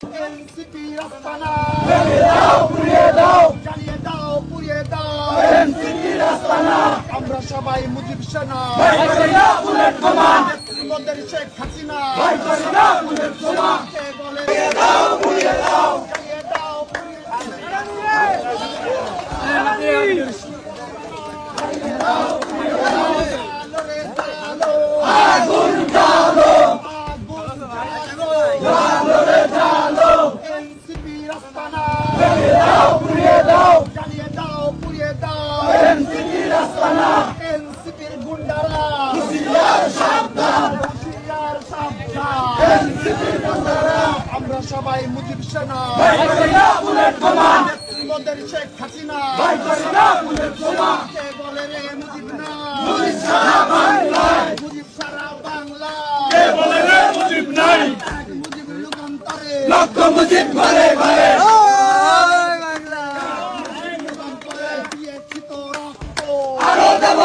NCP রাস্তানা ভেঙে দাও পুড়িয়ে দাও জ্বালিয়ে দাও পুড়িয়ে দাও এনসিপি রাস্তানা আমরা সবাই মুজিব সেনা ভাই করি না বুলেট বোমা মোদের শেখ হাসিনা ভাই করি না বুলেট বোমা কে বলে ভেঙে দাও পুড়িয়ে দাও জ্বালিয়ে দাও আগুন জ্বালো জ্বালো রে জ্বালো এনসিপি রাস্তানা ভেঙে দাও পুড়িয়ে দাও জ্বালিয়ে দাও পুড়িয়ে দাও এনসিপি রাস্তানা এনসিপির গুন্ডারা হুঁশিয়ার সাবধান হুঁশিয়ার সাবধান এনসিপি গুন্ডারা আমরা সবাই মুজিব সেনা ভাই করি না বুলেট বোমা মোদের শেখ হাসিনা ভাই করি না বুলেট বোমা কে বলে রে মুজিব না মুজিব সারা বাংলায় মুজিব সারা বাংলা কে বলে রে মুজিব নাই এক মুজিব যুগান্তরে লক্ষ মুজিব ঘরে ঘরে যুগান্তরে দিয়েছি তো রক্ত আরো দেব